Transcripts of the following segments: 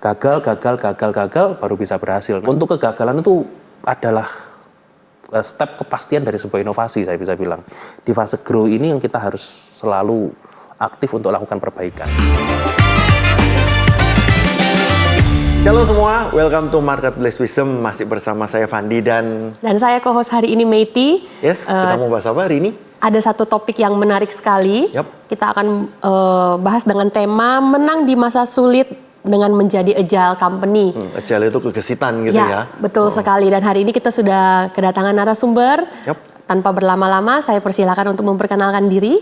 gagal, baru bisa berhasil. Nah, untuk kegagalan itu adalah step kepastian dari sebuah inovasi, saya bisa bilang. Di fase grow ini yang kita harus selalu aktif untuk lakukan perbaikan. Halo semua, welcome to Marketplace Wisdom. Masih bersama saya Fandi dan saya co-host hari ini Meiti. Yes, kita mau bahas apa hari ini? Ada satu topik yang menarik sekali. Kita akan bahas dengan tema menang di masa sulit dengan menjadi agile company. Agile itu kegesitan gitu ya? Betul sekali. Dan hari ini kita sudah kedatangan narasumber. Tanpa berlama-lama, saya persilakan untuk memperkenalkan diri.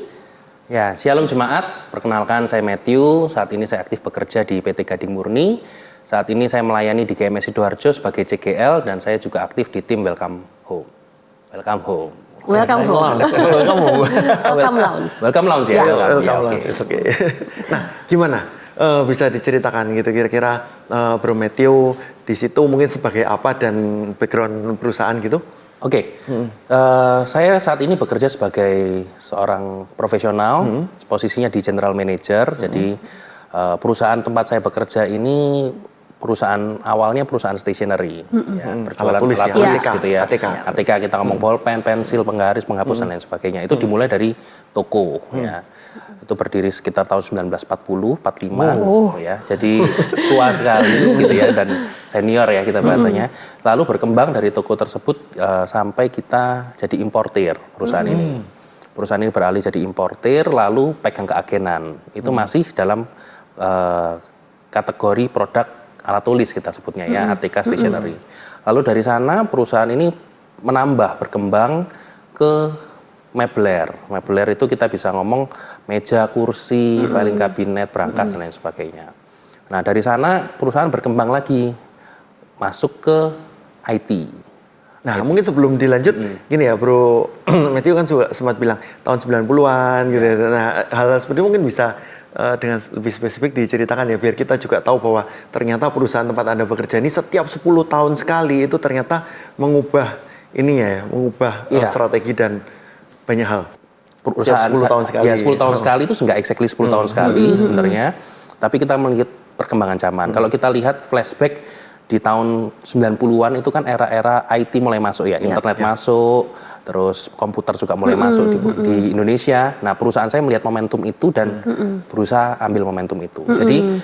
Ya, Shalom Jemaat. Perkenalkan, saya Matthew. Saat ini saya aktif bekerja di PT Gading Murni. Saat ini saya melayani di GMS Sidoarjo sebagai CGL dan saya juga aktif di tim Welcome Home. Welcome Home. Welcome Home. Welcome Lounge. Welcome Lounge ya. Welcome Lounge. Oke. Nah, gimana? Bisa diceritakan gitu kira-kira Bro Matthew di situ mungkin sebagai apa dan background perusahaan gitu? Oke. Saya saat ini bekerja sebagai seorang profesional, posisinya di General Manager. Jadi perusahaan tempat saya bekerja ini awalnya perusahaan stationery, berjualan alat tulis gitu ya. ATK kita ngomong bolpen, pensil, penggaris, penghapus dan lain sebagainya. Itu dimulai dari toko, ya. Itu berdiri sekitar tahun 1940, 45, ya. Jadi tua sekali gitu ya dan senior ya kita bahasanya. Lalu berkembang dari toko tersebut sampai kita jadi importir perusahaan ini. Perusahaan ini beralih jadi importir, lalu pegang keagenan. Itu masih dalam kategori produk alat tulis kita sebutnya ya, ATK Stationery. Lalu dari sana perusahaan ini berkembang ke mebler. Mebler itu kita bisa ngomong meja, kursi, filing cabinet, berangkas dan lain sebagainya. Nah dari sana perusahaan berkembang lagi, masuk ke IT. Nah mungkin sebelum dilanjut, gini ya Bro Matthew kan juga sempat bilang tahun 90-an gitu ya. Nah hal seperti itu mungkin bisa dengan lebih spesifik diceritakan ya, biar kita juga tahu bahwa ternyata perusahaan tempat Anda bekerja ini setiap 10 tahun sekali itu ternyata mengubah strategi dan banyak hal. Perusahaan 10 tahun sekali. Ya 10 tahun sekali itu nggak exactly 10 tahun sekali sebenarnya, tapi kita melihat perkembangan zaman. Kalau kita lihat flashback di tahun 90-an itu kan era-era IT mulai masuk ya, internet masuk, terus komputer juga mulai masuk di Indonesia. Nah perusahaan saya melihat momentum itu dan berusaha ambil momentum itu. Jadi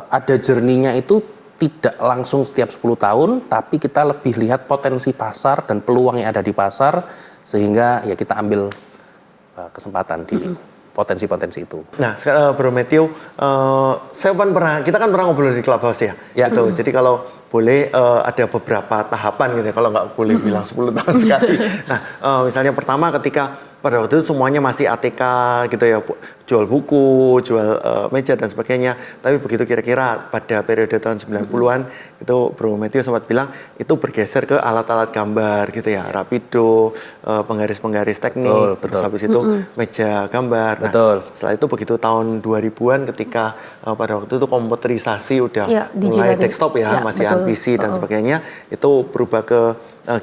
ada journey-nya itu tidak langsung setiap 10 tahun, tapi kita lebih lihat potensi pasar dan peluang yang ada di pasar, sehingga ya kita ambil kesempatan di potensi-potensi itu. Nah, sekarang Bro Matthew, kita kan pernah ngobrol di Clubhouse ya. Gitu. Jadi kalau boleh ada beberapa tahapan gitu ya, kalau nggak boleh bilang 10 tahun sekali. Nah, misalnya pertama ketika pada waktu itu semuanya masih ATK gitu ya, jual buku, jual meja dan sebagainya. Tapi begitu kira-kira pada periode tahun 90-an itu Bro Matthew sempat bilang itu bergeser ke alat-alat gambar gitu ya, rapido, penggaris-penggaris teknik, terus habis itu meja gambar. Nah, setelah itu begitu tahun 2000-an ketika pada waktu itu komputerisasi udah mulai desktop ya, masih PC dan sebagainya, itu berubah ke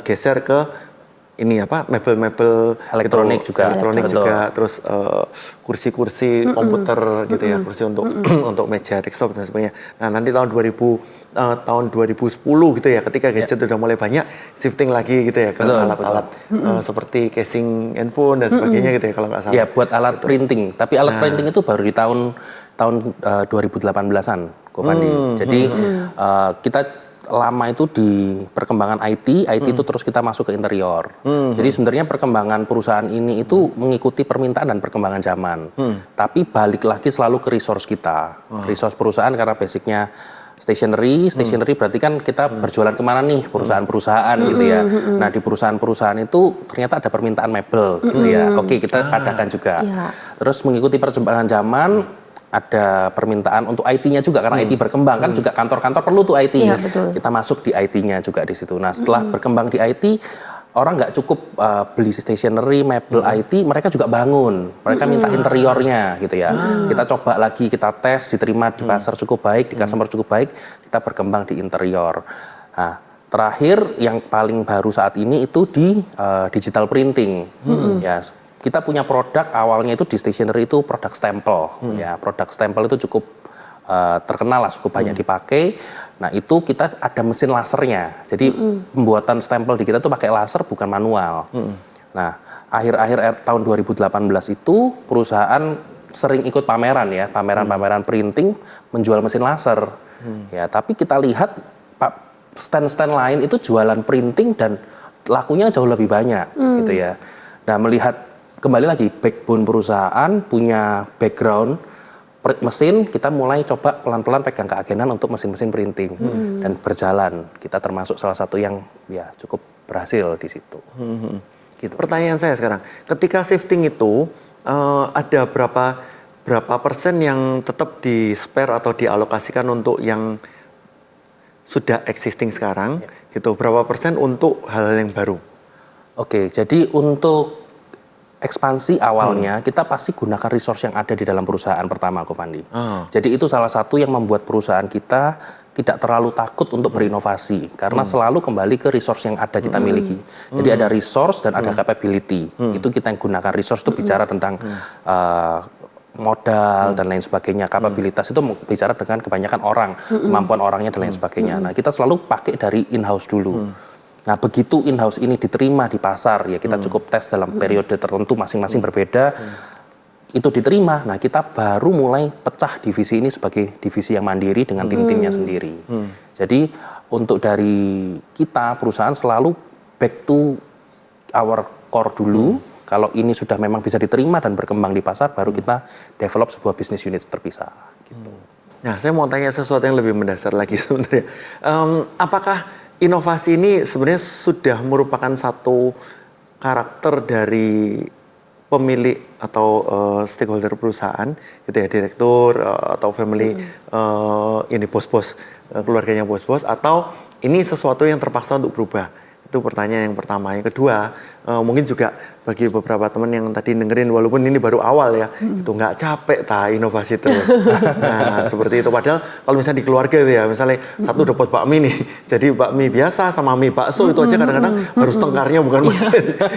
geser ke ini mebel-mebel elektronik gitu, juga, terus kursi-kursi komputer gitu ya, kursi untuk meja desktop dan sebagainya. Nah nanti tahun 2010 gitu ya, ketika gadget udah mulai banyak, shifting lagi gitu ya ke alat-alat seperti casing handphone dan sebagainya gitu ya kalau nggak salah. Ya buat alat printing, tapi alat printing itu baru di tahun 2018-an, Ko Fandi. Jadi kita lama itu di perkembangan IT itu terus kita masuk ke interior. Jadi sebenarnya perkembangan perusahaan ini itu mengikuti permintaan dan perkembangan zaman. Tapi balik lagi selalu ke resource kita. Resource perusahaan karena basicnya stationery berarti kan kita berjualan kemana nih, perusahaan-perusahaan gitu ya. Nah di perusahaan-perusahaan itu ternyata ada permintaan mebel gitu ya. Oke, kita padakan juga. Terus mengikuti perkembangan zaman, ada permintaan untuk IT-nya juga karena IT berkembang kan juga kantor-kantor perlu tuh IT. Kita masuk di IT-nya juga di situ. Nah setelah berkembang di IT, orang nggak cukup beli stationery, mebel IT, mereka juga bangun. Mereka minta interiornya gitu ya. Kita coba lagi, kita tes, diterima di pasar cukup baik, di customer cukup baik, kita berkembang di interior. Nah terakhir yang paling baru saat ini itu di digital printing. Ya. Kita punya produk awalnya itu di stationery itu produk stempel, ya produk stempel itu cukup terkenal lah, cukup banyak dipakai. Nah itu kita ada mesin lasernya. Jadi pembuatan stempel di kita tuh pakai laser bukan manual. Nah akhir-akhir tahun 2018 itu perusahaan sering ikut pameran ya, pameran-pameran printing menjual mesin laser. Ya tapi kita lihat stand-stand lain itu jualan printing dan lakunya jauh lebih banyak gitu ya. Nah melihat kembali lagi backbone perusahaan punya background mesin, kita mulai coba pelan-pelan pegang keagenan untuk mesin-mesin printing dan berjalan. Kita termasuk salah satu yang ya cukup berhasil di situ. Gitu. Pertanyaan saya sekarang, ketika shifting itu ada berapa persen yang tetap di spare atau dialokasikan untuk yang sudah existing sekarang, gitu? Berapa persen untuk hal-hal yang baru? Oke, jadi untuk ekspansi awalnya kita pasti gunakan resource yang ada di dalam perusahaan pertama, Ko Fandi. Jadi itu salah satu yang membuat perusahaan kita tidak terlalu takut untuk berinovasi karena selalu kembali ke resource yang ada kita miliki. Jadi ada resource dan ada capability. Itu kita yang gunakan resource itu bicara tentang modal dan lain sebagainya. Kapabilitas itu bicara dengan kebanyakan orang, kemampuan orangnya dan lain sebagainya. Nah kita selalu pakai dari in-house dulu. Nah begitu in-house ini diterima di pasar, ya kita cukup tes dalam periode tertentu masing-masing berbeda, itu diterima, nah kita baru mulai pecah divisi ini sebagai divisi yang mandiri dengan tim-timnya sendiri. Jadi untuk dari kita, perusahaan selalu back to our core dulu, kalau ini sudah memang bisa diterima dan berkembang di pasar, baru kita develop sebuah business unit terpisah. Gitu. Nah saya mau tanya sesuatu yang lebih mendasar lagi sebenarnya. Apakah inovasi ini sebenarnya sudah merupakan satu karakter dari pemilik atau stakeholder perusahaan, gitu ya, direktur atau family, ini bos-bos, keluarganya bos-bos, atau ini sesuatu yang terpaksa untuk berubah? Itu pertanyaan yang pertama. Yang kedua, mungkin juga bagi beberapa teman yang tadi dengerin, walaupun ini baru awal ya, itu nggak capek inovasi terus. Nah seperti itu. Padahal kalau misalnya di keluarga itu ya, misalnya satu dapat bakmi nih, jadi bakmi biasa sama mie bakso itu aja kadang-kadang harus tengkarnya bukan main.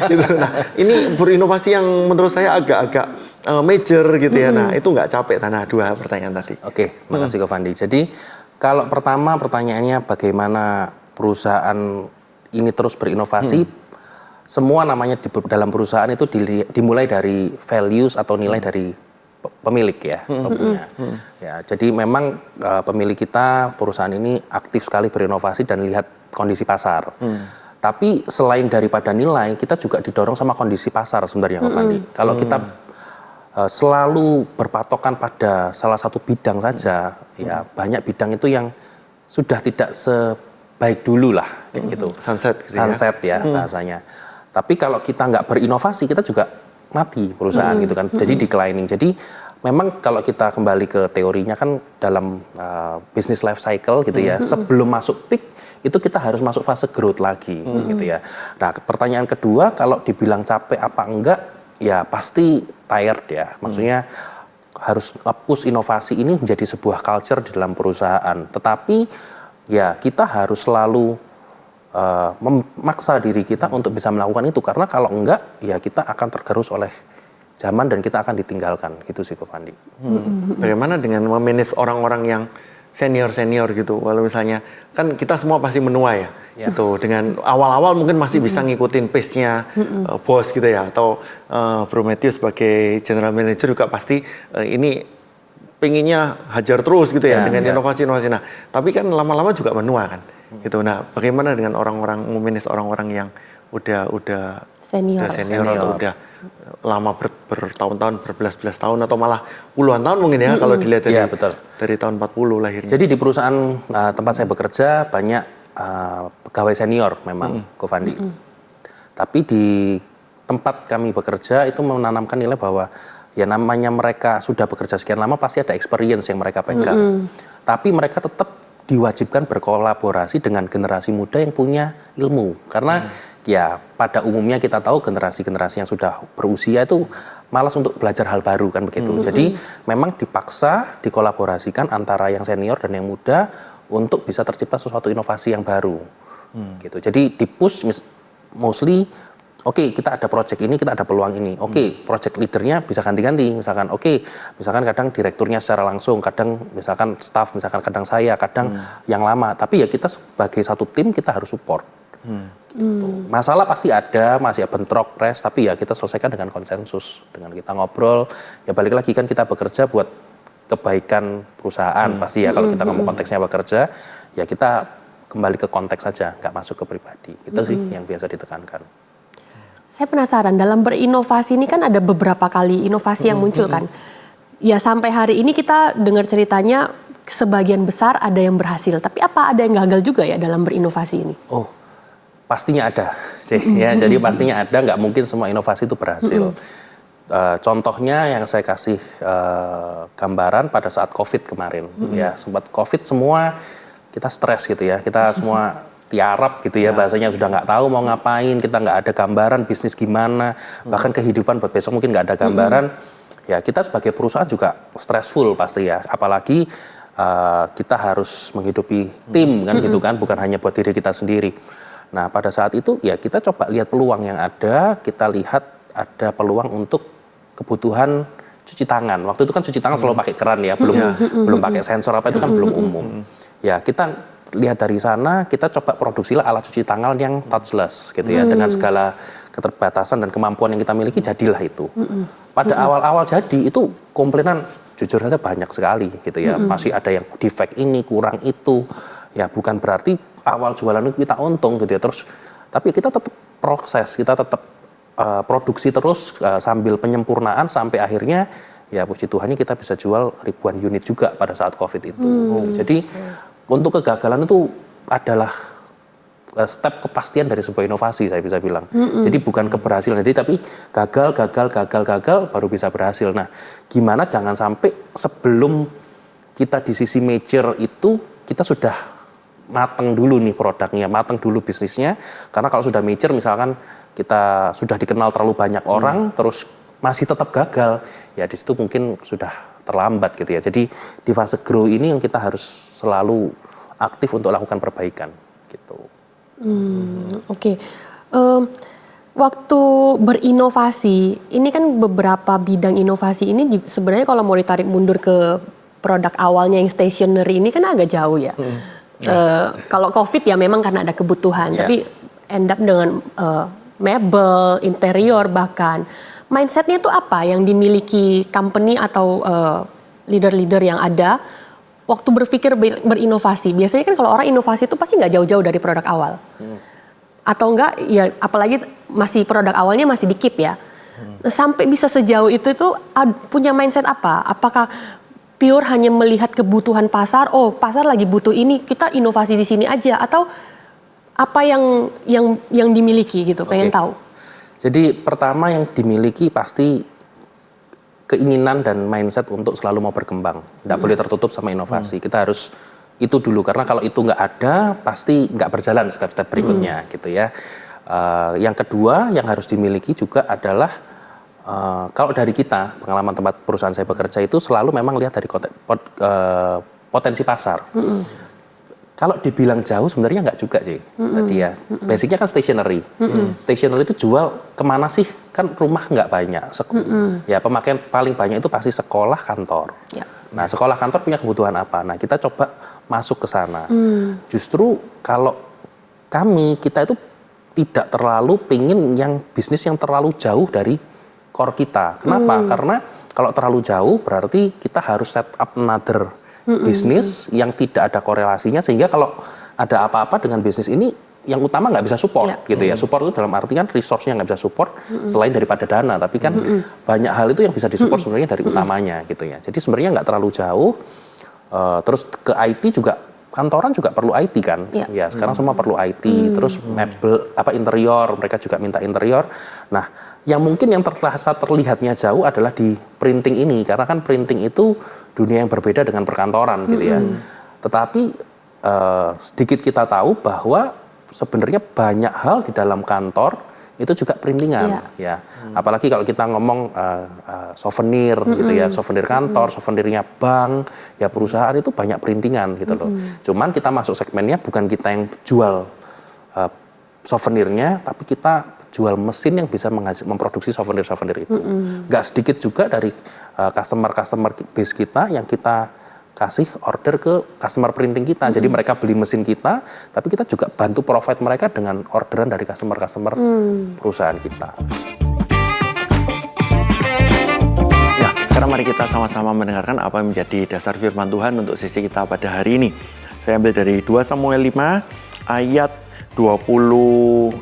Gitu. Nah ini berinovasi yang menurut saya agak-agak major gitu ya. Nah itu nggak capek. Nah dua pertanyaan tadi. Oke, makasih Ko Fandi. Jadi kalau pertama pertanyaannya bagaimana perusahaan ini terus berinovasi, semua namanya di dalam perusahaan itu dimulai dari values atau nilai dari pemilik ya, ya. Jadi memang pemilik kita perusahaan ini aktif sekali berinovasi dan lihat kondisi pasar. Tapi selain daripada nilai, kita juga didorong sama kondisi pasar sebenarnya, Ko Fandi. Kalau kita selalu berpatokan pada salah satu bidang saja, ya banyak bidang itu yang sudah tidak baik dulu lah, kayak gitu. Sunset ya bahasanya. Tapi kalau kita nggak berinovasi, kita juga mati perusahaan gitu kan. Jadi declining. Jadi memang kalau kita kembali ke teorinya kan dalam business life cycle gitu ya. Sebelum masuk peak itu kita harus masuk fase growth lagi gitu ya. Nah pertanyaan kedua, kalau dibilang capek apa enggak, ya pasti tired ya. Maksudnya harus push inovasi ini menjadi sebuah culture di dalam perusahaan. Tetapi ya kita harus selalu memaksa diri kita untuk bisa melakukan itu, karena kalau enggak ya kita akan tergerus oleh zaman dan kita akan ditinggalkan, gitu sih Ko Fandi. Bagaimana dengan memanage orang-orang yang senior gitu, kalau misalnya kan kita semua pasti menua ya, gitu. Dengan awal-awal mungkin masih bisa ngikutin pace-nya bos gitu ya, atau Bro Matthew sebagai general manager juga pasti ini pengennya hajar terus gitu ya, dengan inovasi-inovasi. Nah, tapi kan lama-lama juga menua kan, gitu. Nah, bagaimana dengan orang-orang, memanage orang-orang yang udah senior atau udah lama bertahun-tahun, berbelas-belas tahun atau malah puluhan tahun mungkin ya, kalau dilihat dari tahun 40 lahirnya. Jadi di perusahaan tempat saya bekerja banyak pegawai senior memang, Ko Fandi. Tapi di tempat kami bekerja itu menanamkan nilai bahwa ya namanya mereka sudah bekerja sekian lama pasti ada experience yang mereka pegang. Tapi mereka tetap diwajibkan berkolaborasi dengan generasi muda yang punya ilmu. Karena ya pada umumnya kita tahu generasi-generasi yang sudah berusia itu malas untuk belajar hal baru kan begitu. Jadi memang dipaksa dikolaborasikan antara yang senior dan yang muda untuk bisa tercipta sesuatu inovasi yang baru. Gitu. Jadi di-push mostly Oke, kita ada project ini, kita ada peluang ini. Oke, project leadernya bisa ganti-ganti. Misalkan, misalkan kadang direkturnya secara langsung, kadang misalkan staff, misalkan kadang saya, kadang yang lama. Tapi ya kita sebagai satu tim kita harus support. Gitu. Masalah pasti ada, masih bentrok, res, tapi ya kita selesaikan dengan konsensus, dengan kita ngobrol. Ya balik lagi kan kita bekerja buat kebaikan perusahaan pasti ya. Kalau kita ngomong konteksnya bekerja, ya kita kembali ke konteks saja, nggak masuk ke pribadi. Itu sih yang biasa ditekankan. Saya penasaran, dalam berinovasi ini kan ada beberapa kali inovasi yang muncul kan. Ya sampai hari ini kita dengar ceritanya sebagian besar ada yang berhasil. Tapi apa ada yang gagal juga ya dalam berinovasi ini? Oh, pastinya ada sih ya. Jadi pastinya ada, nggak mungkin semua inovasi itu berhasil. Contohnya yang saya kasih gambaran pada saat COVID kemarin. Ya, sempat COVID semua kita stres gitu ya. Kita semua tiarap gitu ya, bahasanya sudah nggak tahu mau ngapain, kita nggak ada gambaran bisnis gimana, bahkan kehidupan buat besok mungkin nggak ada gambaran. Ya kita sebagai perusahaan juga stressful pasti ya, apalagi kita harus menghidupi tim kan gitu kan, bukan hanya buat diri kita sendiri. Nah pada saat itu ya kita coba lihat peluang yang ada, kita lihat ada peluang untuk kebutuhan cuci tangan. Waktu itu kan cuci tangan selalu pakai keran ya, belum pakai sensor apa itu kan belum umum. Ya kita lihat dari sana, kita coba produksilah alat cuci tangan yang touchless gitu ya, dengan segala keterbatasan dan kemampuan yang kita miliki, jadilah itu. Pada awal-awal jadi itu komplainan jujur saja banyak sekali gitu ya, masih ada yang defect ini, kurang itu, ya bukan berarti awal jualan itu kita untung gitu ya, terus tapi kita tetap proses, kita tetap produksi terus sambil penyempurnaan sampai akhirnya ya puji Tuhannya kita bisa jual ribuan unit juga pada saat COVID itu. Jadi untuk kegagalan itu adalah step kepastian dari sebuah inovasi, saya bisa bilang. Jadi bukan keberhasilan, jadi tapi gagal baru bisa berhasil. Nah, gimana jangan sampai sebelum kita di sisi major itu kita sudah matang dulu nih produknya, matang dulu bisnisnya. Karena kalau sudah major misalkan kita sudah dikenal terlalu banyak orang, terus masih tetap gagal, ya di situ mungkin sudah terlambat gitu ya. Jadi di fase grow ini yang kita harus selalu aktif untuk lakukan perbaikan gitu. Oke. Waktu berinovasi, ini kan beberapa bidang inovasi ini sebenarnya kalau mau ditarik mundur ke produk awalnya yang stationery ini kan agak jauh ya. Kalau COVID ya memang karena ada kebutuhan, tapi end up dengan mebel, interior bahkan. Mindsetnya itu apa yang dimiliki company atau leader-leader yang ada waktu berpikir berinovasi? Biasanya kan kalau orang inovasi itu pasti nggak jauh-jauh dari produk awal. Atau enggak, ya apalagi masih produk awalnya masih di keep ya. Sampai bisa sejauh itu punya mindset apa? Apakah pure hanya melihat kebutuhan pasar, oh pasar lagi butuh ini, kita inovasi di sini aja, atau apa yang dimiliki gitu, pengen tahu. Jadi pertama yang dimiliki pasti keinginan dan mindset untuk selalu mau berkembang. Nggak boleh tertutup sama inovasi. Kita harus itu dulu, karena kalau itu nggak ada pasti nggak berjalan step-step berikutnya gitu ya. Yang kedua yang harus dimiliki juga adalah kalau dari kita, pengalaman tempat perusahaan saya bekerja itu selalu memang lihat dari potensi pasar. Kalau dibilang jauh sebenarnya nggak juga sih tadi ya. Basicnya kan stationery. Stationery itu jual kemana sih? Kan rumah nggak banyak. Ya pemakaian paling banyak itu pasti sekolah, kantor. Nah sekolah, kantor punya kebutuhan apa? Nah kita coba masuk ke sana. Justru kalau kita itu tidak terlalu pingin yang bisnis yang terlalu jauh dari core kita. Kenapa? Karena kalau terlalu jauh berarti kita harus set up another bisnis yang tidak ada korelasinya, sehingga kalau ada apa-apa dengan bisnis ini yang utama nggak bisa support gitu ya. Support itu dalam artian resource-nya nggak bisa support selain daripada dana, tapi kan banyak hal itu yang bisa disupport sebenarnya dari utamanya gitu ya. Jadi sebenarnya nggak terlalu jauh. Terus ke IT juga, kantoran juga perlu IT kan. Ya sekarang semua perlu IT. Terus mebel interior, mereka juga minta interior. Nah yang mungkin yang terlihatnya jauh adalah di printing ini, karena kan printing itu dunia yang berbeda dengan perkantoran gitu ya. Tetapi sedikit kita tahu bahwa sebenarnya banyak hal di dalam kantor itu juga printingan ya. Apalagi kalau kita ngomong souvenir gitu ya, souvenir kantor, souvenirnya bank, ya perusahaan itu banyak printingan gitu loh. Cuman kita masuk segmennya bukan kita yang jual souvenirnya, tapi kita jual mesin yang bisa memproduksi souvenir-souvenir itu. Nggak sedikit juga dari customer base kita yang kita kasih order ke customer printing kita. Jadi mereka beli mesin kita, tapi kita juga bantu provide mereka dengan orderan dari customer perusahaan kita. Ya, sekarang mari kita sama-sama mendengarkan apa yang menjadi dasar firman Tuhan untuk sesi kita pada hari ini. Saya ambil dari 2 Samuel 5 ayat 22.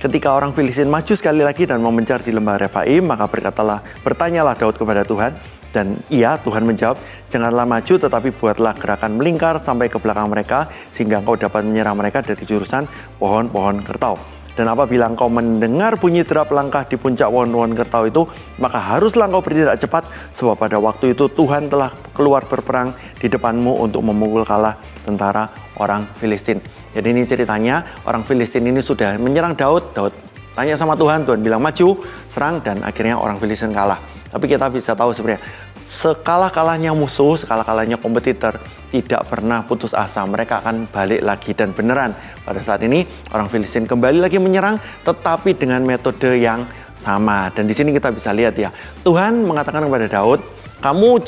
Ketika orang Filistin maju sekali lagi dan memencar di lembah Refaim, maka bertanyalah Daud kepada Tuhan. Dan Tuhan menjawab, janganlah maju tetapi buatlah gerakan melingkar sampai ke belakang mereka, sehingga engkau dapat menyerang mereka dari jurusan pohon-pohon kertau. Dan apabila engkau mendengar bunyi derap langkah di puncak pohon-pohon kertau itu, maka haruslah engkau bertindak cepat, sebab pada waktu itu Tuhan telah keluar berperang di depanmu untuk memukul kalah tentara orang Filistin. Jadi ini ceritanya, orang Filistin ini sudah menyerang Daud. Daud tanya sama Tuhan, Tuhan bilang maju, serang, dan akhirnya orang Filistin kalah. Tapi kita bisa tahu sebenarnya, sekalah-kalahnya musuh, sekalah-kalahnya kompetitor, tidak pernah putus asa. Mereka akan balik lagi, dan beneran pada saat ini orang Filistin kembali lagi menyerang, tetapi dengan metode yang sama. Dan di sini kita bisa lihat ya, Tuhan mengatakan kepada Daud,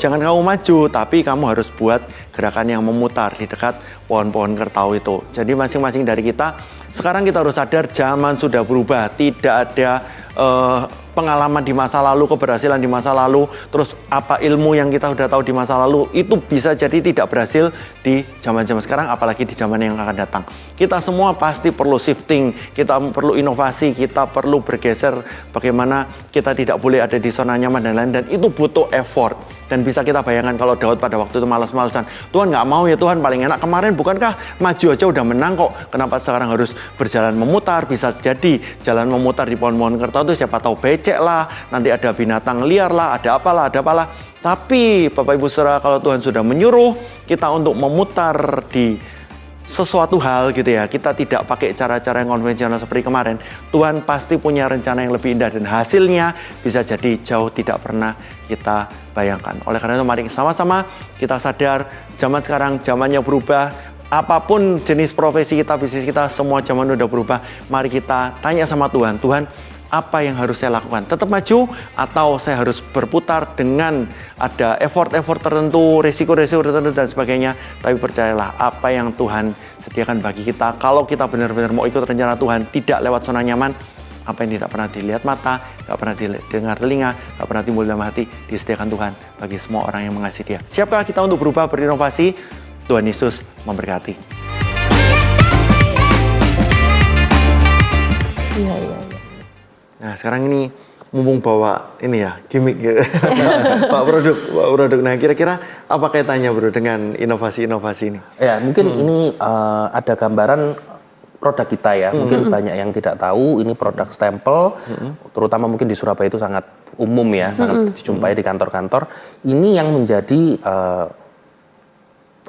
jangan kamu maju, tapi kamu harus buat gerakan yang memutar di dekat pohon-pohon kertau itu. Jadi masing-masing dari kita, sekarang kita harus sadar zaman sudah berubah. Tidak ada pengalaman di masa lalu, keberhasilan di masa lalu, terus apa ilmu yang kita sudah tahu di masa lalu, itu bisa jadi tidak berhasil di zaman-zaman sekarang, apalagi di zaman yang akan datang. Kita semua pasti perlu shifting, kita perlu inovasi, kita perlu bergeser, bagaimana kita tidak boleh ada di zona nyaman dan lain, dan itu butuh effort. Dan bisa kita bayangkan kalau Daud pada waktu itu malas-malasan, Tuhan nggak mau ya Tuhan, paling enak kemarin bukankah maju aja udah menang kok, kenapa sekarang harus berjalan memutar? Bisa jadi jalan memutar di pohon-pohon kertau itu siapa tahu becek lah, nanti ada binatang liar lah, ada apalah. Tapi Bapak Ibu Saudara, kalau Tuhan sudah menyuruh kita untuk memutar di sesuatu hal gitu ya, kita tidak pakai cara-cara yang konvensional seperti kemarin, Tuhan pasti punya rencana yang lebih indah, dan hasilnya bisa jadi jauh tidak pernah kita bayangkan. Oleh karena itu mari sama-sama kita sadar, zaman sekarang zamannya berubah. Apapun jenis profesi kita, bisnis kita, semua zaman udah berubah. Mari kita tanya sama Tuhan, Tuhan, apa yang harus saya lakukan? Tetap maju atau saya harus berputar dengan ada effort-effort tertentu, resiko-resiko tertentu dan sebagainya. Tapi percayalah, apa yang Tuhan sediakan bagi kita, kalau kita benar-benar mau ikut rencana Tuhan, tidak lewat zona nyaman, apa yang tidak pernah dilihat mata, tidak pernah didengar telinga, tidak pernah timbul dalam hati, disediakan Tuhan bagi semua orang yang mengasihi Dia. Siapkah kita untuk berubah, berinovasi? Tuhan Yesus memberkati. Iya. Nah sekarang ini mumpung bawa ini ya gimmick ya. Pak produk. Nah kira-kira apa kaitannya bro dengan inovasi-inovasi ini? Ya mungkin ini ada gambaran produk kita ya. Mungkin banyak yang tidak tahu ini produk stempel, terutama mungkin di Surabaya itu sangat umum ya, sangat dijumpai di kantor-kantor. Ini yang menjadi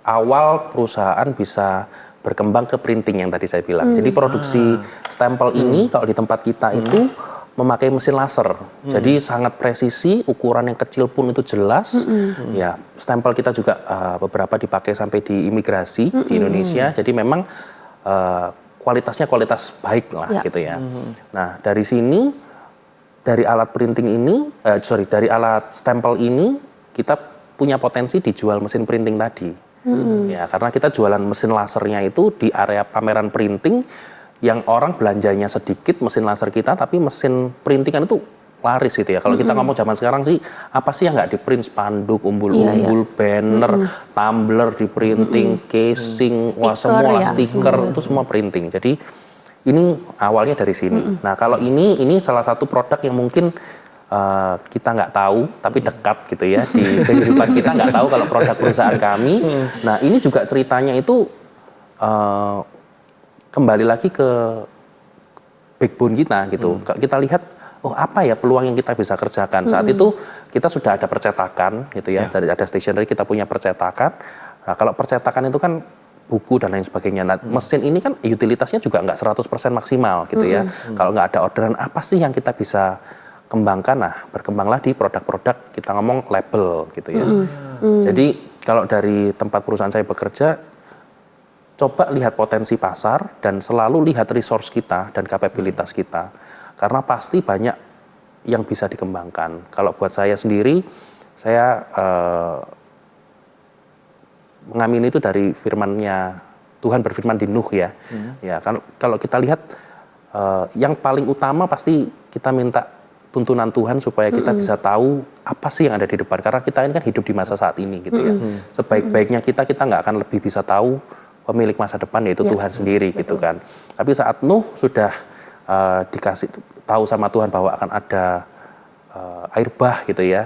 awal perusahaan bisa berkembang ke printing yang tadi saya bilang. Jadi produksi stempel ini kalau di tempat kita itu memakai mesin laser. Jadi sangat presisi, ukuran yang kecil pun itu jelas. Ya, stempel kita juga beberapa dipakai sampai di imigrasi di Indonesia. Jadi memang kualitasnya kualitas baik lah gitu ya. Nah, dari sini dari alat printing ini, dari alat stempel ini kita punya potensi dijual mesin printing tadi. Ya, karena kita jualan mesin lasernya itu di area pameran printing yang orang belanjanya sedikit mesin laser kita, tapi mesin printingan itu laris gitu ya. Kalau kita ngomong zaman sekarang sih, apa sih yang nggak di print? Spanduk, umbul-umbul, banner, tumbler di printing, casing, semua stiker itu semua printing. Jadi ini awalnya dari sini. Nah kalau ini salah satu produk yang mungkin kita nggak tahu tapi dekat gitu ya di kehidupan kita, nggak tahu kalau produk perusahaan kami. Nah ini juga ceritanya itu kembali lagi ke backbone kita gitu. Kita lihat apa ya peluang yang kita bisa kerjakan. Saat itu kita sudah ada percetakan gitu ya, dari ada stationery kita punya percetakan. Nah kalau percetakan itu kan buku dan lain sebagainya. Nah mesin ini kan utilitasnya juga nggak 100% maksimal gitu ya. Kalau nggak ada orderan, apa sih yang kita bisa kembangkan? Nah, berkembanglah di produk-produk, kita ngomong label gitu ya. Jadi kalau dari tempat perusahaan saya bekerja, coba lihat potensi pasar dan selalu lihat resource kita dan kapabilitas kita. Karena pasti banyak yang bisa dikembangkan. Kalau buat saya sendiri, saya mengamini itu dari firman-Nya Tuhan berfirman di Nuh ya. Ya, kalau kita lihat yang paling utama pasti kita minta tuntunan Tuhan supaya kita bisa tahu apa sih yang ada di depan. Karena kita ini kan hidup di masa saat ini gitu ya. Sebaik-baiknya kita nggak akan lebih bisa tahu pemilik masa depan yaitu Tuhan sendiri gitu kan. Tapi saat Nuh sudah dikasih tahu sama Tuhan bahwa akan ada air bah gitu ya.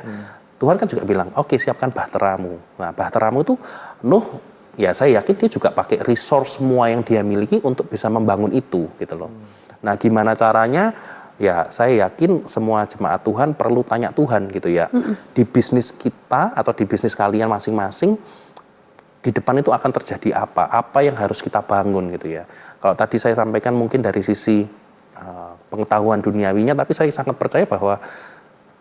Tuhan kan juga bilang, oke, siapkan bahteramu. Nah, bahteramu itu Nuh, ya saya yakin dia juga pakai resource semua yang dia miliki untuk bisa membangun itu gitu loh. Nah, gimana caranya? Ya, saya yakin semua jemaat Tuhan perlu tanya Tuhan gitu ya. Di bisnis kita atau di bisnis kalian masing-masing, di depan itu akan terjadi apa? Apa yang harus kita bangun gitu ya. Kalau tadi saya sampaikan mungkin dari sisi pengetahuan duniawinya, tapi saya sangat percaya bahwa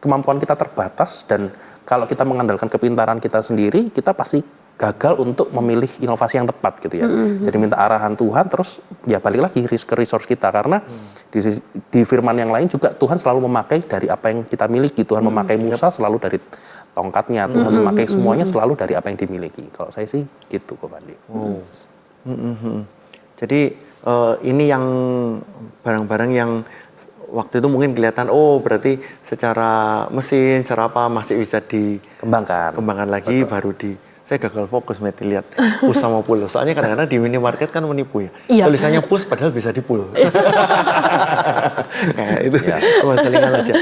kemampuan kita terbatas dan kalau kita mengandalkan kepintaran kita sendiri, kita pasti gagal untuk memilih inovasi yang tepat gitu ya. Jadi minta arahan Tuhan, terus ya balik lagi ke resource kita karena di firman yang lain juga Tuhan selalu memakai dari apa yang kita miliki. Tuhan memakai Musa selalu dari tongkatnya, Tuhan memakai semuanya selalu dari apa yang dimiliki. Kalau saya sih gitu kok Pandi. Jadi ini yang barang-barang yang waktu itu mungkin kelihatan, oh berarti secara mesin, secara apa masih bisa dikembangkan lagi. Betul. Baru saya gagal fokus mati lihat push sama pull. Soalnya kadang-kadang di minimarket kan menipu ya. Iya. Tulisannya push padahal bisa di pull. Kayak itu cuma selingan aja.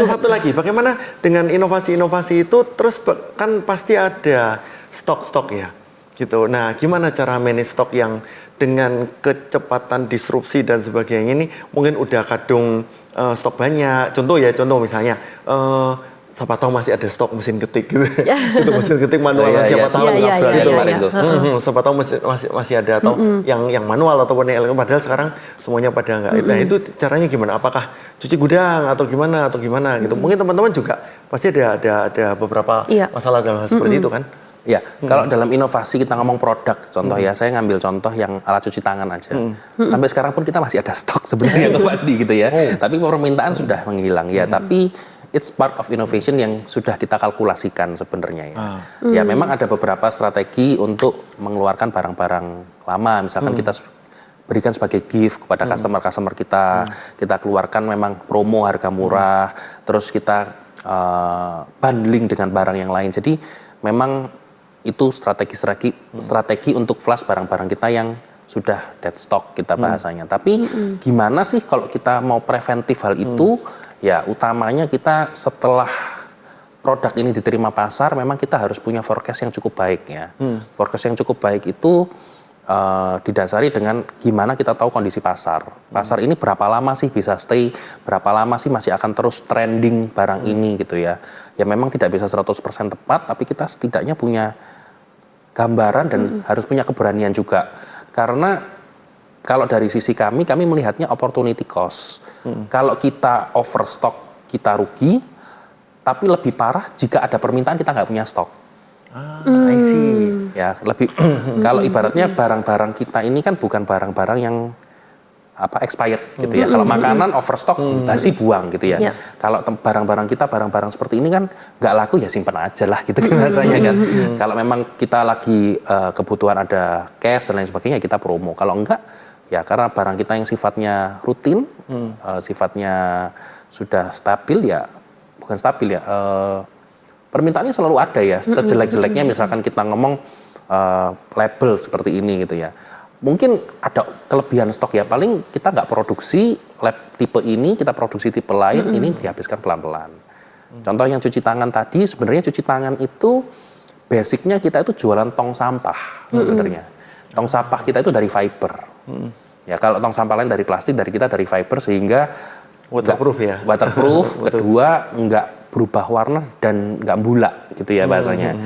Satu lagi, bagaimana dengan inovasi-inovasi itu terus kan pasti ada stok-stok ya. Gitu. Nah, gimana cara manage stok yang dengan kecepatan disrupsi dan sebagainya ini mungkin udah kadung stok banyak. Contoh misalnya siapa tahu masih ada stok mesin ketik gitu. Itu mesin ketik manual siapa tahu gitu. Siapa tahu masih ada atau yang manual ataupun yang elektrik, padahal sekarang semuanya pada enggak. Nah, itu caranya gimana? Apakah cuci gudang atau gimana gitu. Mungkin teman-teman juga pasti ada beberapa masalah dalam hal seperti itu kan. Ya, kalau dalam inovasi kita ngomong produk, contoh ya, saya ngambil contoh yang alat cuci tangan aja. Sampai sekarang pun kita masih ada stok sebenarnya ke Pandi gitu ya. Tapi permintaan sudah menghilang ya. Tapi it's part of innovation yang sudah kita kalkulasikan sebenarnya ya. Ya, memang ada beberapa strategi untuk mengeluarkan barang-barang lama. Misalkan kita berikan sebagai gift kepada customer-customer kita. Kita keluarkan memang promo harga murah. Terus kita bundling dengan barang yang lain. Jadi memang itu strategi untuk flush barang-barang kita yang sudah dead stock kita bahasanya. Tapi gimana sih kalau kita mau preventif hal itu? Ya utamanya kita setelah produk ini diterima pasar, memang kita harus punya forecast yang cukup baik ya. Forecast yang cukup baik itu didasari dengan gimana kita tahu kondisi pasar. Pasar ini berapa lama sih bisa stay, berapa lama sih masih akan terus trending barang ini gitu ya. Ya memang tidak bisa 100% tepat, tapi kita setidaknya punya gambaran dan harus punya keberanian juga. Karena kalau dari sisi kami melihatnya opportunity cost. Kalau kita overstock, kita rugi, tapi lebih parah jika ada permintaan kita nggak punya stok. I see. Ya, lebih kalau ibaratnya barang-barang kita ini kan bukan barang-barang yang expired gitu ya. Kalau makanan overstock basi buang gitu ya. Kalau barang-barang kita barang-barang seperti ini kan nggak laku ya simpan aja lah gitu rasanya kan. Kalau memang kita lagi kebutuhan ada cash dan lain sebagainya kita promo. Kalau enggak ya karena barang kita yang sifatnya rutin, sifatnya sudah stabil ya, bukan stabil ya. Permintaannya selalu ada ya, sejelek-jeleknya misalkan kita ngomong label seperti ini gitu ya. Mungkin ada kelebihan stok ya, paling kita nggak produksi tipe ini, kita produksi tipe lain, ini dihabiskan pelan-pelan. Contoh yang cuci tangan tadi, sebenarnya cuci tangan itu basicnya kita itu jualan tong sampah sebenarnya. Tong sampah kita itu dari fiber. Ya kalau tong sampah lain dari plastik, dari kita dari fiber sehingga waterproof ya. Waterproof, kedua nggak berubah warna dan nggak bulak gitu ya bahasanya.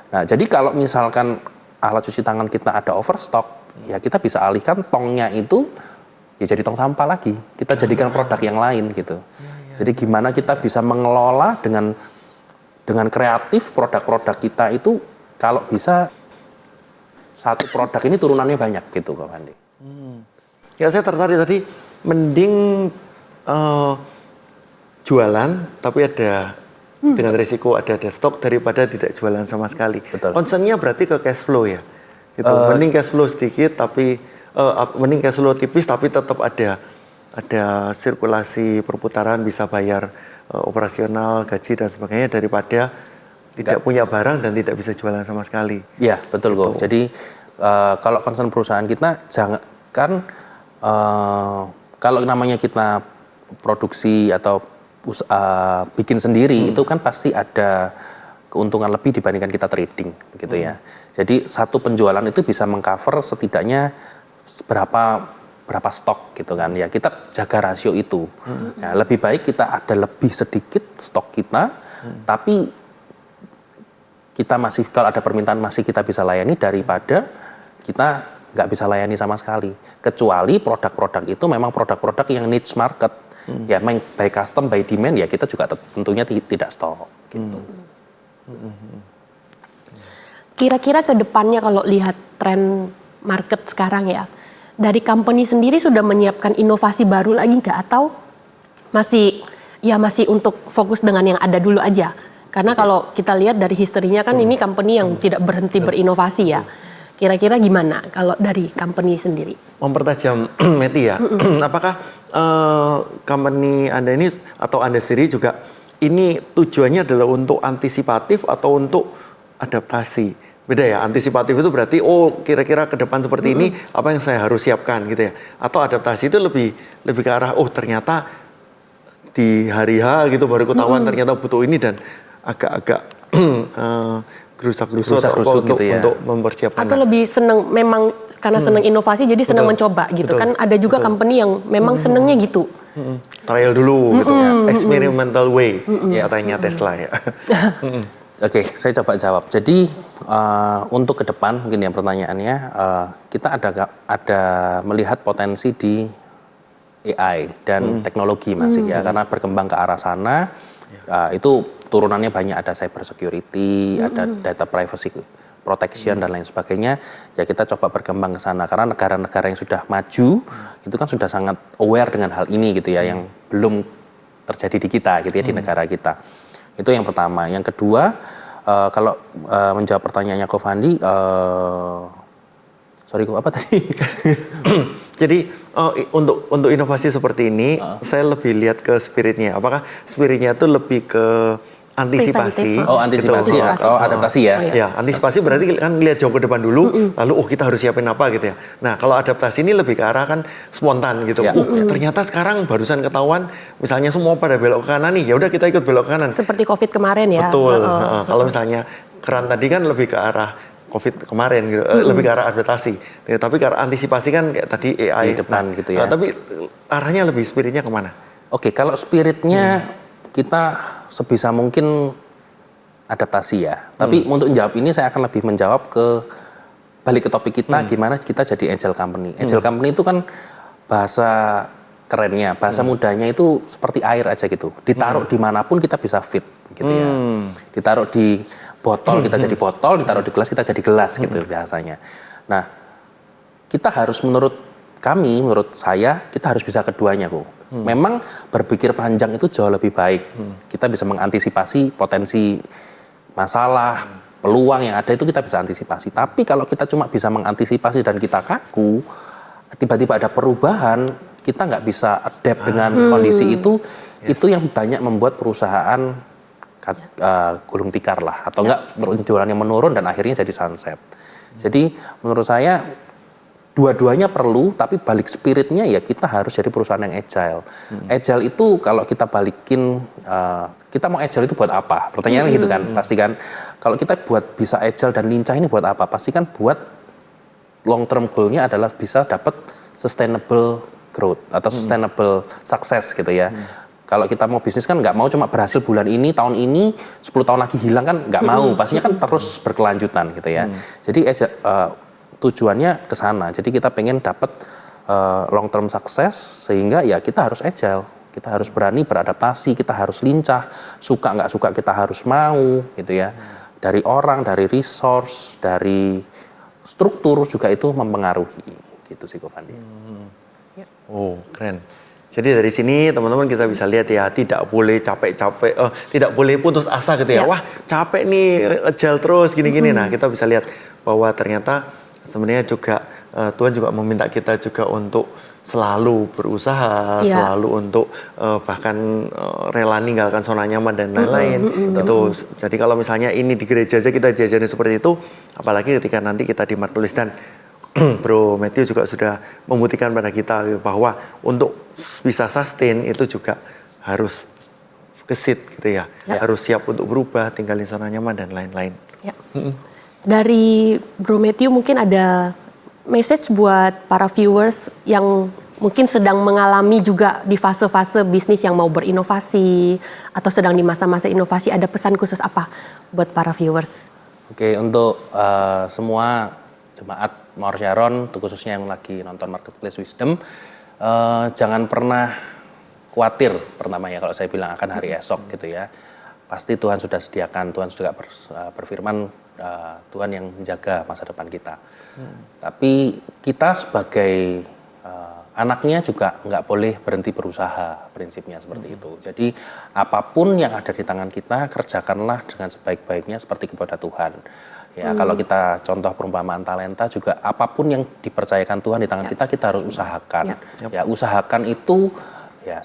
Nah jadi kalau misalkan alat cuci tangan kita ada overstock, ya kita bisa alihkan tongnya itu ya jadi tong sampah lagi. Kita jadikan produk yang lain gitu. Jadi gimana kita bisa mengelola dengan kreatif produk-produk kita itu kalau bisa satu produk ini turunannya banyak gitu Kak Fandi. Ya saya tertarik tadi, mending jualan tapi ada dengan risiko ada stok daripada tidak jualan sama sekali. Betul. Concernnya berarti ke cash flow ya. Gitu. Mending cash flow sedikit tapi mending cash flow tipis tapi tetap ada sirkulasi perputaran, bisa bayar operasional, gaji dan sebagainya daripada tidak punya barang dan tidak bisa jualan sama sekali. Iya, betul kok. Jadi kalau concern perusahaan kita jangan kan kalau namanya kita produksi atau bikin sendiri itu kan pasti ada keuntungan lebih dibandingkan kita trading gitu ya. Jadi satu penjualan itu bisa mengcover setidaknya berapa stok gitu kan ya. Kita jaga rasio itu. Ya, lebih baik kita ada lebih sedikit stok kita tapi kita masih kalau ada permintaan masih kita bisa layani daripada kita nggak bisa layani sama sekali. Kecuali produk-produk itu memang produk-produk yang niche market. Ya by custom, by demand ya kita juga tentunya tidak stok gitu. Kira-kira ke depannya kalau lihat tren market sekarang ya, dari company sendiri sudah menyiapkan inovasi baru lagi nggak atau masih untuk fokus dengan yang ada dulu aja? Karena kalau kita lihat dari historinya kan ini company yang tidak berhenti berinovasi ya. Kira-kira gimana kalau dari company sendiri? Mempertajam Meti ya. Apakah company Anda ini atau Anda sendiri juga ini tujuannya adalah untuk antisipatif atau untuk adaptasi? Beda ya, antisipatif itu berarti kira-kira ke depan seperti ini apa yang saya harus siapkan gitu ya. Atau adaptasi itu lebih ke arah ternyata di hari H gitu baru ketahuan ternyata butuh ini dan agak gerusak-gerusuk gitu ya. Untuk mempersiapkan. Atau lebih senang memang karena senang inovasi jadi senang mencoba gitu. Betul. Kan ada juga company yang memang senangnya gitu. Trial dulu gitu ya. Experimental way katanya Tesla ya. Oke, saya coba jawab. Jadi untuk ke depan mungkin ya pertanyaannya kita ada melihat potensi di AI dan teknologi masih ya karena berkembang ke arah sana itu turunannya banyak, ada cyber security, ada data privacy protection dan lain sebagainya. Ya kita coba berkembang ke sana karena negara-negara yang sudah maju itu kan sudah sangat aware dengan hal ini gitu ya yang belum terjadi di kita gitu ya di negara kita. Itu yang pertama. Yang kedua kalau menjawab pertanyaannya Ko Fandi sorry apa tadi? Jadi untuk inovasi seperti ini saya lebih lihat ke spiritnya. Apakah spiritnya itu lebih ke antisipasi? Antisipasi ya. Adaptasi ya. Ya, antisipasi berarti kan lihat jauh ke depan dulu, lalu kita harus siapin apa gitu ya. Nah, kalau adaptasi ini lebih ke arah kan spontan gitu. Ternyata sekarang barusan ketahuan misalnya semua pada belok ke kanan nih, ya udah kita ikut belok ke kanan. Seperti Covid kemarin ya. Betul. Kalau misalnya keran tadi kan lebih ke arah Covid kemarin gitu, lebih ke arah adaptasi. Ya, tapi ke arah antisipasi kan kayak tadi AI di depan gitu ya. Tapi arahnya lebih spiritnya kemana? Oke, kalau spiritnya kita sebisa mungkin adaptasi ya. Tapi untuk menjawab ini saya akan lebih menjawab balik ke topik kita gimana kita jadi agile company. Agile company itu kan bahasa kerennya, bahasa mudanya itu seperti air aja gitu. Ditaruh dimanapun kita bisa fit gitu ya. Ditaruh di botol kita jadi botol, ditaruh di gelas kita jadi gelas gitu biasanya. Nah, kita harus menurut saya kita harus bisa keduanya kok. Memang berpikir panjang itu jauh lebih baik. Kita bisa mengantisipasi potensi masalah, peluang yang ada itu kita bisa antisipasi. Tapi kalau kita cuma bisa mengantisipasi dan kita kaku, tiba-tiba ada perubahan, kita nggak bisa adapt dengan kondisi itu yang banyak membuat perusahaan gulung tikar lah. Atau enggak penjualannya menurun dan akhirnya jadi sunset. Jadi menurut saya dua-duanya perlu, tapi balik spiritnya ya kita harus jadi perusahaan yang agile. Agile itu kalau kita balikin, kita mau agile itu buat apa? Pertanyaannya gitu kan, pasti kan. Kalau kita buat bisa agile dan lincah ini buat apa? Pasti kan buat long term goal-nya adalah bisa dapat sustainable growth atau sustainable success gitu ya. Kalau kita mau bisnis kan nggak mau cuma berhasil bulan ini, tahun ini, 10 tahun lagi hilang kan nggak mau. Pastinya kan terus berkelanjutan gitu ya. Jadi tujuannya ke sana. Jadi kita pengen dapat long term sukses sehingga ya kita harus agile. Kita harus berani beradaptasi, kita harus lincah. Suka nggak suka kita harus mau gitu ya. Dari orang, dari resource, dari struktur juga itu mempengaruhi gitu sih Kofandi. Oh, keren. Jadi dari sini teman-teman kita bisa lihat ya, tidak boleh capek-capek, tidak boleh putus asa gitu ya. Wah, capek nih, agile terus gini-gini. Nah, kita bisa lihat bahwa ternyata sebenarnya juga Tuhan juga meminta kita juga untuk selalu berusaha, selalu untuk bahkan rela ninggalkan zona nyaman dan lain-lain. Gitu. Jadi kalau misalnya ini di gereja aja kita diajari seperti itu, apalagi ketika nanti kita di Martulis, dan Bro Matthew juga sudah membuktikan pada kita bahwa untuk bisa sustain itu juga harus gesit gitu ya. Harus siap untuk berubah, tinggalin zona nyaman dan lain-lain. Ya. Dari Bro Matthew mungkin ada message buat para viewers yang mungkin sedang mengalami juga di fase-fase bisnis yang mau berinovasi atau sedang di masa-masa inovasi, ada pesan khusus apa buat para viewers? Oke, untuk semua jemaat Mawar Sharon, khususnya yang lagi nonton Marketplace Wisdom, jangan pernah khawatir pertama ya kalau saya bilang akan hari esok gitu ya. Pasti Tuhan sudah sediakan, Tuhan juga berfirman, Tuhan yang menjaga masa depan kita. Tapi kita sebagai anaknya juga nggak boleh berhenti berusaha, prinsipnya seperti itu. Jadi apapun yang ada di tangan kita, kerjakanlah dengan sebaik-baiknya seperti kepada Tuhan. Ya, kalau kita contoh perumpamaan talenta juga, apapun yang dipercayakan Tuhan di tangan kita harus usahakan. Ya, usahakan itu ya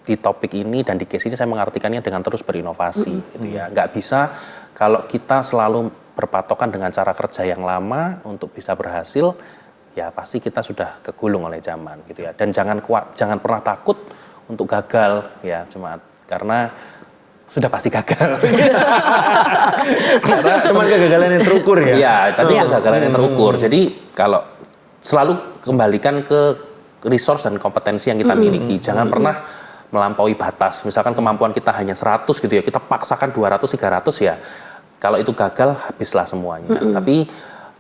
di topik ini dan di case ini saya mengartikannya dengan terus berinovasi gitu ya. Nggak bisa kalau kita selalu berpatokan dengan cara kerja yang lama untuk bisa berhasil, ya pasti kita sudah kegulung oleh zaman gitu ya. Dan jangan pernah takut untuk gagal ya jemaat, karena sudah pasti gagal. Cuman kegagalan yang terukur ya? Iya, tapi kegagalan yang terukur. Jadi kalau selalu kembalikan ke resource dan kompetensi yang kita miliki. Jangan pernah melampaui batas. Misalkan kemampuan kita hanya 100 gitu ya, kita paksakan 200, 300 ya. Kalau itu gagal, habislah semuanya. Tapi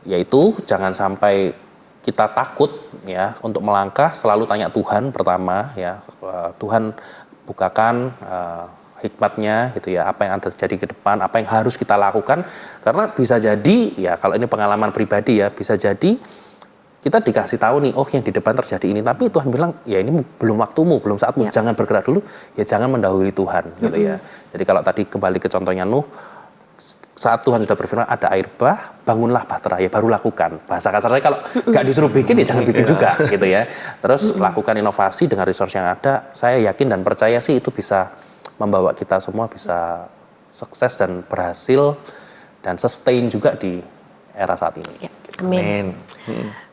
yaitu jangan sampai kita takut ya untuk melangkah, selalu tanya Tuhan pertama ya. Tuhan bukakan hikmatnya gitu ya, apa yang akan terjadi ke depan, apa yang harus kita lakukan, karena bisa jadi ya kalau ini pengalaman pribadi ya, bisa jadi kita dikasih tahu nih, oh yang di depan terjadi ini, tapi Tuhan bilang ya ini belum waktumu, belum saatmu, jangan bergerak dulu, ya jangan mendahului Tuhan gitu ya. Jadi kalau tadi kembali ke contohnya Nuh, saat Tuhan sudah berfirman ada air bah, bangunlah bahtera, ya baru lakukan. Bahasa kasarnya kalau nggak disuruh bikin ya jangan bikin juga gitu ya. Terus lakukan inovasi dengan resource yang ada, saya yakin dan percaya sih itu bisa membawa kita semua bisa sukses dan berhasil dan sustain juga di era saat ini. Ya, amin.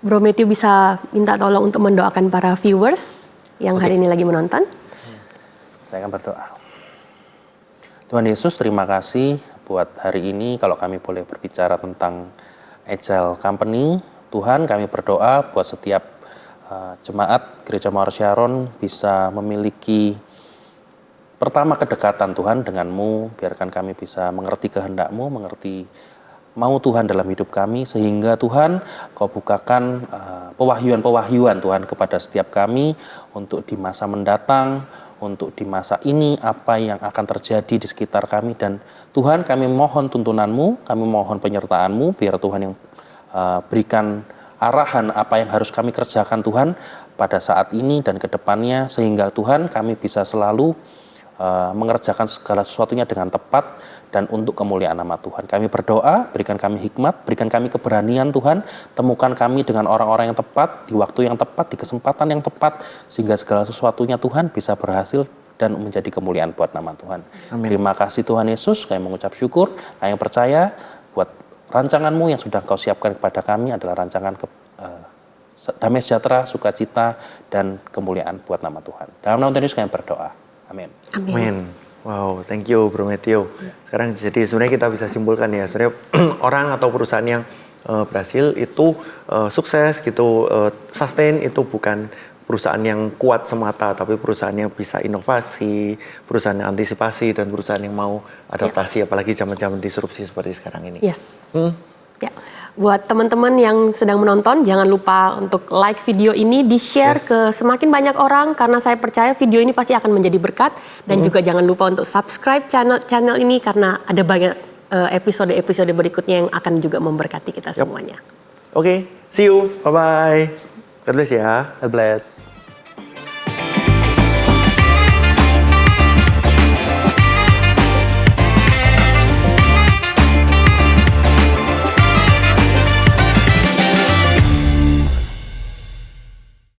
Bro Matthew bisa minta tolong untuk mendoakan para viewers yang hari ini lagi menonton. Saya akan berdoa. Tuhan Yesus, terima kasih buat hari ini kalau kami boleh berbicara tentang Agile Company. Tuhan, kami berdoa buat setiap jemaat Gereja Mawar Sharon bisa memiliki pertama kedekatan Tuhan denganmu, biarkan kami bisa mengerti kehendak-Mu, mengerti mau Tuhan dalam hidup kami, sehingga Tuhan Kau bukakan pewahyuan-pewahyuan Tuhan kepada setiap kami untuk di masa mendatang, untuk di masa ini apa yang akan terjadi di sekitar kami. Dan Tuhan, kami mohon tuntunan-Mu, kami mohon penyertaan-Mu, biar Tuhan yang berikan arahan apa yang harus kami kerjakan Tuhan pada saat ini dan ke depannya, sehingga Tuhan kami bisa selalu mengerjakan segala sesuatunya dengan tepat dan untuk kemuliaan nama Tuhan. Kami berdoa, berikan kami hikmat, berikan kami keberanian Tuhan, temukan kami dengan orang-orang yang tepat, di waktu yang tepat, di kesempatan yang tepat, sehingga segala sesuatunya Tuhan bisa berhasil dan menjadi kemuliaan buat nama Tuhan. Amin. Terima kasih Tuhan Yesus, kami mengucap syukur, kami percaya buat rancangan-Mu yang sudah Kau siapkan kepada kami adalah rancangan damai sejahtera, sukacita, dan kemuliaan buat nama Tuhan. Dalam nama Tuhan Yesus kami berdoa. Amin. Amin. Wow, thank you Bro Matthew. Sekarang jadi sebenarnya kita bisa simpulkan ya, sebenarnya orang atau perusahaan yang berhasil itu sukses gitu, sustain itu bukan perusahaan yang kuat semata, tapi perusahaan yang bisa inovasi, perusahaan yang antisipasi, dan perusahaan yang mau adaptasi, apalagi zaman-zaman disrupsi seperti sekarang ini. Yes. Ya. Buat teman-teman yang sedang menonton, jangan lupa untuk like video ini, di-share ke semakin banyak orang, karena saya percaya video ini pasti akan menjadi berkat. Dan juga jangan lupa untuk subscribe channel ini, karena ada banyak episode-episode berikutnya yang akan juga memberkati kita semuanya. Oke, see you. Bye-bye. God bless ya. God bless.